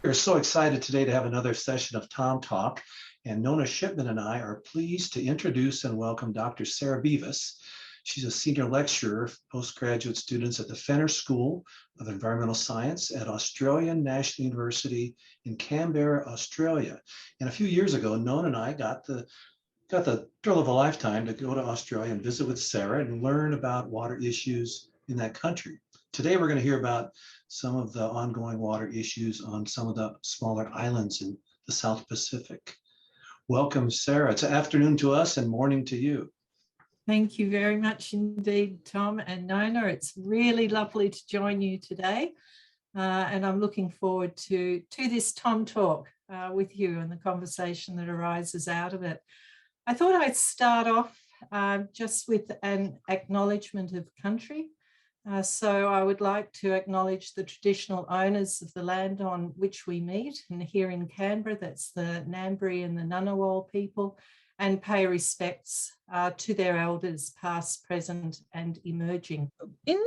We're so excited today to have another session of Tom Talk, and Nona Shipman and I are pleased to introduce and welcome Dr. Sara Beavis. She's a senior lecturer for postgraduate students at the Fenner School of Environmental Science at Australian National University in Canberra, Australia. And a few years ago, Nona and I got the thrill of a lifetime to go to Australia and visit with Sara and learn about water issues in that country. Today, we're going to hear about some of the ongoing water issues on some of the smaller islands in the South Pacific. Welcome, Sara. It's afternoon to us and morning to you. Thank you very much indeed, Tom and Nona. It's really lovely to join you today. And I'm looking forward to this Tom Talk with you and the conversation that arises out of it. I thought I'd start off just with an acknowledgement of country. So I would like to acknowledge the traditional owners of the land on which we meet. And here in Canberra, that's the Ngambri and the Ngunnawal people, and pay respects to their elders, past, present, and emerging. In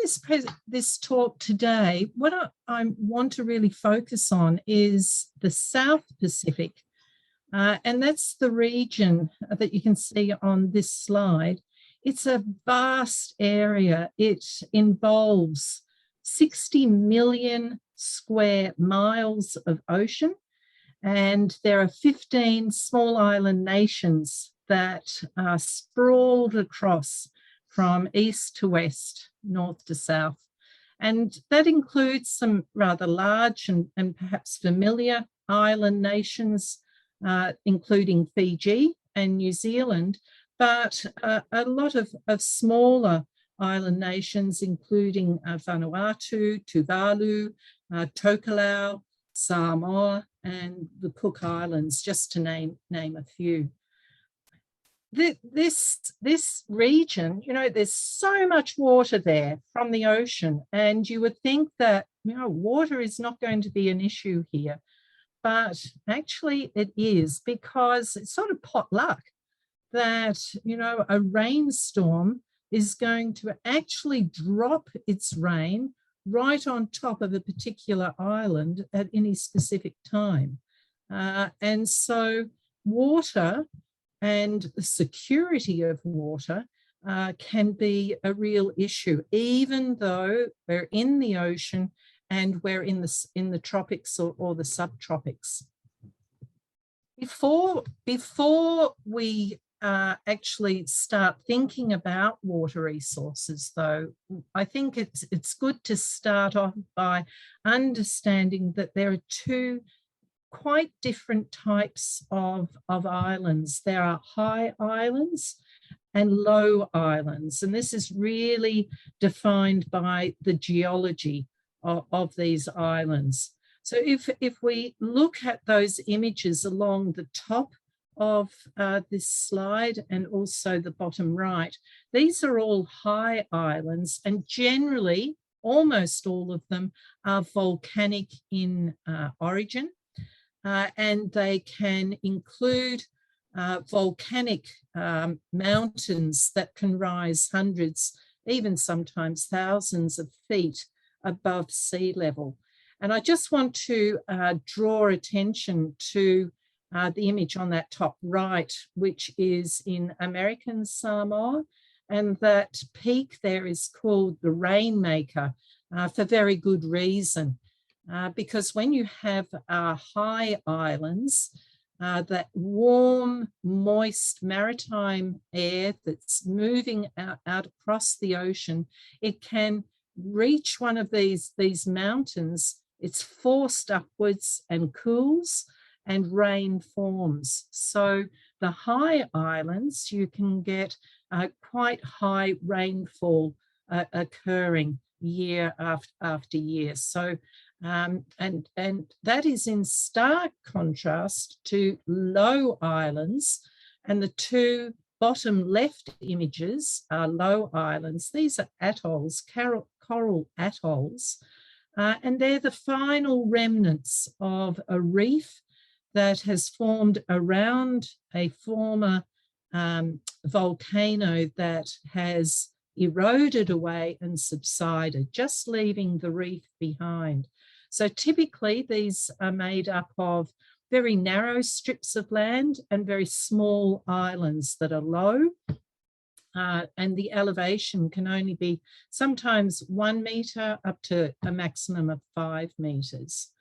this talk today, what I want to really focus on is the South Pacific. And that's the region that you can see on this slide. It's a vast area. It involves 60 million square miles of ocean, and there are 15 small island nations that are sprawled across from east to west, north to south. And that includes some rather large and perhaps familiar island nations, including Fiji and New Zealand, but a lot of smaller island nations, including Vanuatu, Tuvalu, Tokelau, Samoa, and the Cook Islands, just to name a few. This region, there's so much water there from the ocean, and you would think that water is not going to be an issue here, but actually it is, because it's sort of pot luck that, a rainstorm is going to actually drop its rain right on top of a particular island at any specific time. And so water and the security of water can be a real issue, even though we're in the ocean and we're in the tropics or the subtropics. Before we actually start thinking about water resources, though, I think it's good to start off by understanding that there are two quite different types of islands. There are high islands and low islands, and this is really defined by the geology of these islands. So if we look at those images along the top of this slide and also the bottom right, these are all high islands, and generally almost all of them are volcanic in origin, and they can include volcanic mountains that can rise hundreds, even sometimes thousands of feet above sea level. And I just want to draw attention to the image on that top right, which is in American Samoa, and that peak there is called the Rainmaker for very good reason, because when you have high islands, that warm, moist maritime air that's moving out across the ocean, it can reach one of these mountains, it's forced upwards and cools, and rain forms. So the high islands, you can get quite high rainfall occurring year after year. So and that is in stark contrast to low islands, and the two bottom left images are low islands. These are atolls, coral atolls, and they're the final remnants of a reef that has formed around a former volcano that has eroded away and subsided, just leaving the reef behind. So typically these are made up of very narrow strips of land and very small islands that are low. And the elevation can only be sometimes 1 metre up to a maximum of 5 metres.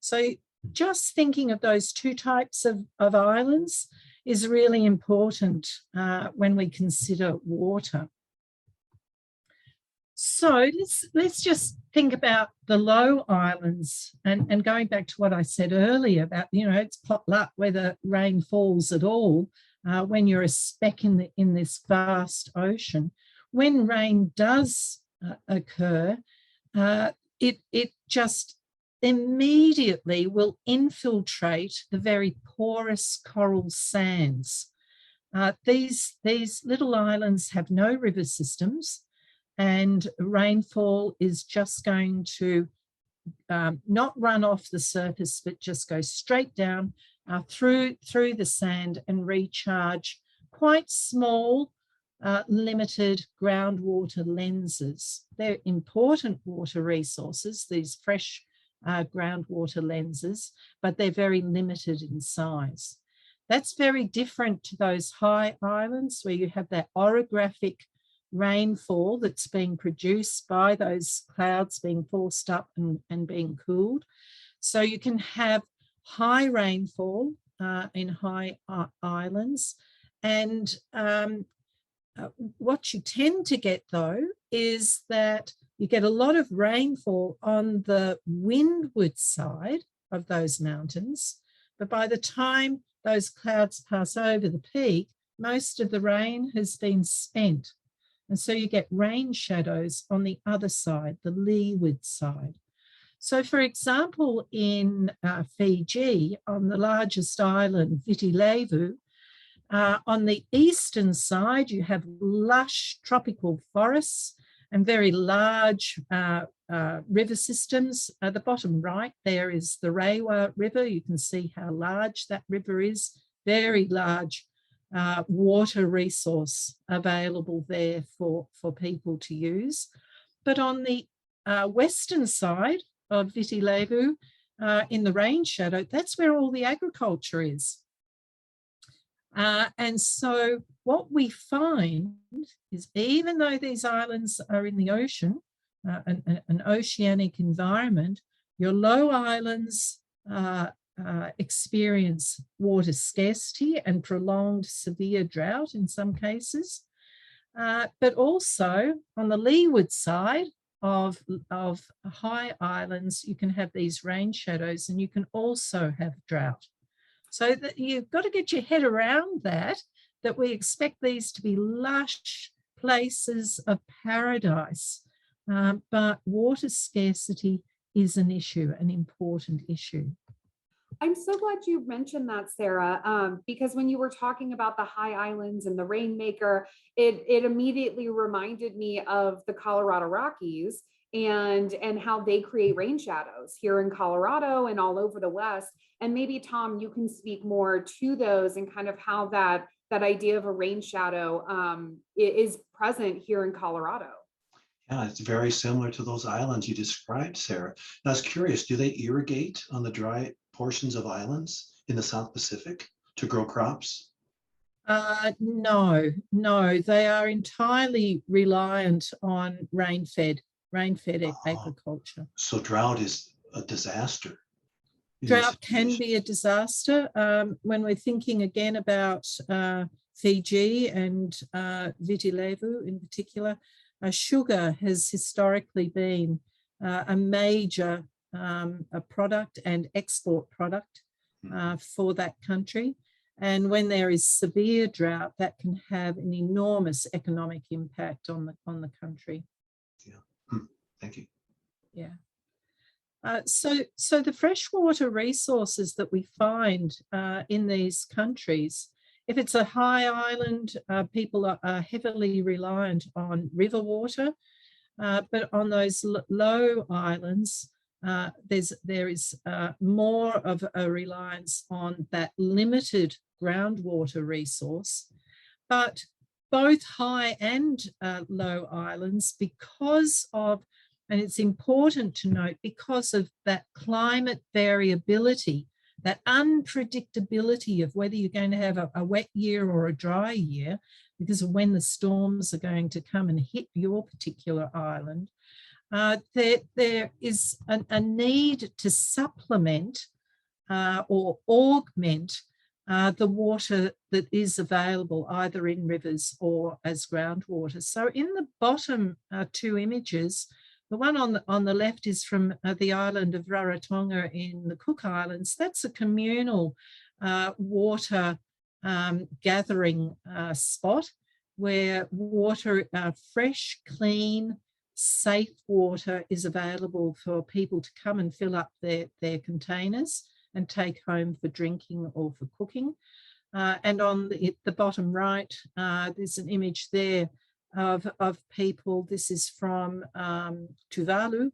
So just thinking of those two types of islands is really important when we consider water. So let's just think about the low islands, and going back to what I said earlier about, it's pot luck whether rain falls at all when you're a speck in this vast ocean. When rain does occur, it just immediately will infiltrate the very porous coral sands. These little islands have no river systems, and rainfall is just going to not run off the surface, but just go straight down through the sand and recharge quite small, limited groundwater lenses. They're important water resources, these fresh groundwater lenses, but they're very limited in size. That's very different to those high islands where you have that orographic rainfall that's being produced by those clouds being forced up and being cooled. So you can have high rainfall in high islands, and what you tend to get though is that you get a lot of rainfall on the windward side of those mountains, but by the time those clouds pass over the peak, most of the rain has been spent. And so you get rain shadows on the other side, the leeward side. So for example, in Fiji, on the largest island, Viti Levu, on the eastern side, you have lush tropical forests and very large river systems. At the bottom right, there is the Rewa River. You can see how large that river is, very large water resource available there for people to use. But on the western side of Viti Levu, in the rain shadow, that's where all the agriculture is. And so what we find is, even though these islands are in the ocean, an oceanic environment, your low islands experience water scarcity and prolonged severe drought in some cases. But also on the leeward side of high islands, you can have these rain shadows and you can also have drought. So that you've got to get your head around that we expect these to be lush places of paradise. But water scarcity is an issue, an important issue. I'm so glad you mentioned that, Sarah, because when you were talking about the high islands and the rainmaker, it immediately reminded me of the Colorado Rockies and how they create rain shadows here in Colorado and all over the West. And maybe, Tom, you can speak more to those and kind of how that idea of a rain shadow is present here in Colorado. Yeah, it's very similar to those islands you described, Sarah. And I was curious, do they irrigate on the dry portions of islands in the South Pacific to grow crops? No, they are entirely reliant on rain-fed agriculture. So drought is a disaster. Drought can be a disaster. When we're thinking again about Fiji and Viti Levu in particular, sugar has historically been a major a product and export product for that country. And when there is severe drought, that can have an enormous economic impact on the country. Yeah, thank you. Yeah. So the freshwater resources that we find in these countries, if it's a high island, people are heavily reliant on river water, but on those low islands, there is more of a reliance on that limited groundwater resource. But both high and low islands, because of And it's important to note, because of that climate variability, that unpredictability of whether you're going to have a wet year or a dry year, because of when the storms are going to come and hit your particular island, there is a need to supplement or augment the water that is available either in rivers or as groundwater. So in the bottom two images, the one on the left is from the island of Rarotonga in the Cook Islands. That's a communal water gathering spot where water, fresh, clean, safe water is available for people to come and fill up their containers and take home for drinking or for cooking. And on the bottom right, there's an image there of people. This is from Tuvalu,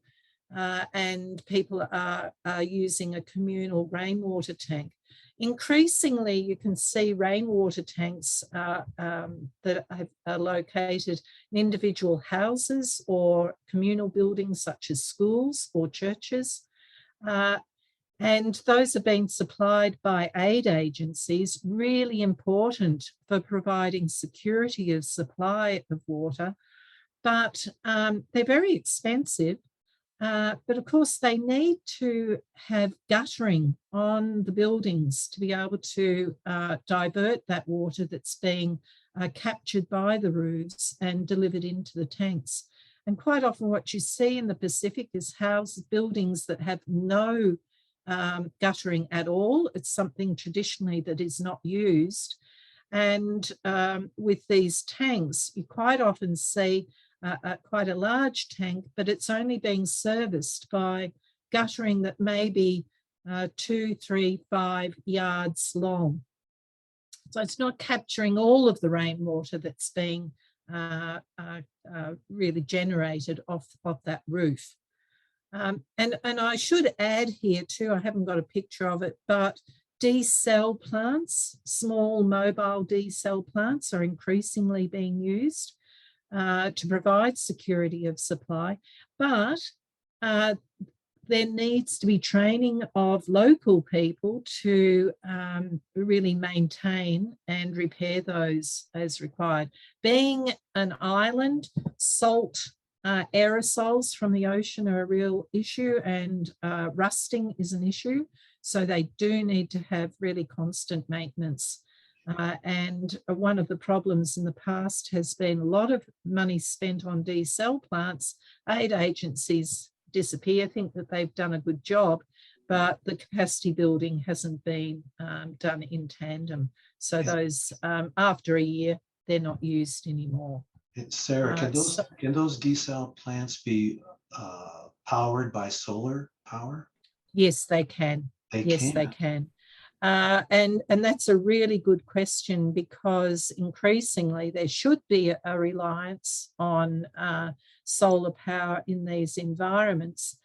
and people are using a communal rainwater tank. Increasingly, you can see rainwater tanks that are located in individual houses or communal buildings such as schools or churches. And those are being supplied by aid agencies, really important for providing security of supply of water. But they're very expensive. But of course, they need to have guttering on the buildings to be able to divert that water that's being captured by the roofs and delivered into the tanks. And quite often what you see in the Pacific is houses, buildings that have no guttering at all. It's something traditionally that is not used. And with these tanks, you quite often see quite a large tank, but it's only being serviced by guttering that may be 2, 3, 5 yards long. So it's not capturing all of the rainwater that's being really generated off that roof. And I should add here too, I haven't got a picture of it, but desal plants, small mobile desal plants are increasingly being used to provide security of supply, but there needs to be training of local people to really maintain and repair those as required. Being an island, salt aerosols from the ocean are a real issue, and rusting is an issue. So they do need to have really constant maintenance. And one of the problems in the past has been a lot of money spent on desal plants. Aid agencies disappear, think that they've done a good job, but the capacity building hasn't been done in tandem. So those, after a year, they're not used anymore. Sarah, can those desal plants be powered by solar power? Yes, they can. They can. And that's a really good question, because increasingly there should be a reliance on solar power in these environments,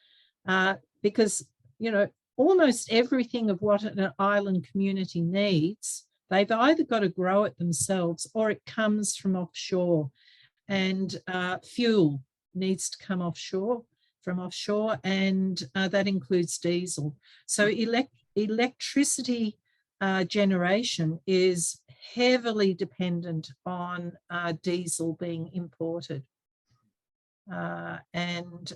because, you know, almost everything of what an island community needs, they've either got to grow it themselves or it comes from offshore. And fuel needs to come from offshore, and that includes diesel. So electricity generation is heavily dependent on diesel being imported. And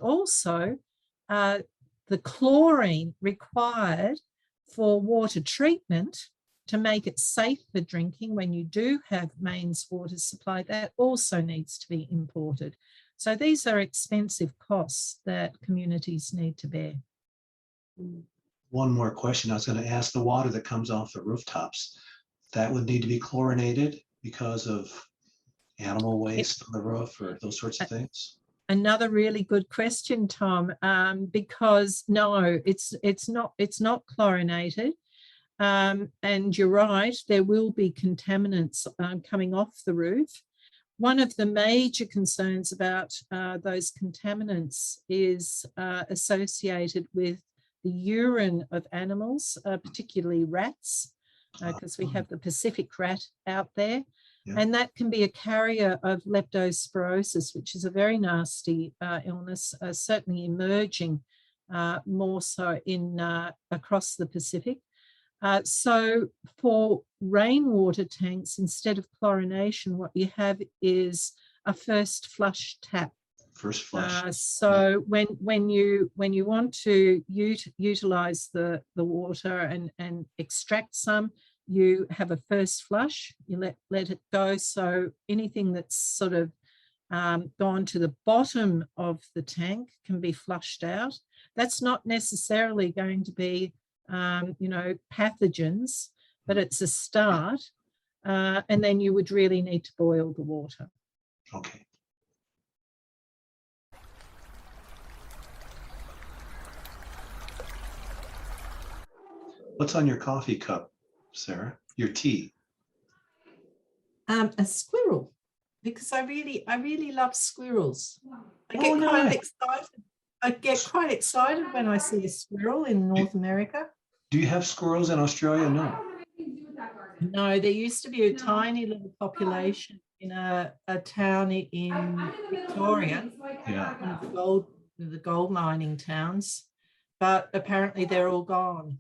also the chlorine required for water treatment to make it safe for drinking when you do have mains water supply, that also needs to be imported. So these are expensive costs that communities need to bear. One more question I was going to ask: the water that comes off the rooftops, that would need to be chlorinated because of animal waste on the roof or those sorts of things? Another really good question, Tom, because no, it's not chlorinated. And you're right, there will be contaminants coming off the roof. One of the major concerns about those contaminants is associated with the urine of animals, particularly rats, because we have the Pacific rat out there. Yeah. And that can be a carrier of leptospirosis, which is a very nasty illness, certainly emerging more so in across the Pacific. So for rainwater tanks, instead of chlorination, what you have is a first flush tap. First flush. So when you want to utilize the water and extract some, you have a first flush, you let it go. So anything that's sort of gone to the bottom of the tank can be flushed out. That's not necessarily going to be, pathogens, but it's a start. And then you would really need to boil the water. Okay. What's on your coffee cup, Sarah? Your tea? A squirrel, because I really love squirrels. I get quite excited when I see a squirrel in North America. Do you have squirrels in Australia? No. No, there used to be a tiny little population in a town in Victoria, Yeah. one of the gold mining towns, but apparently they're all gone.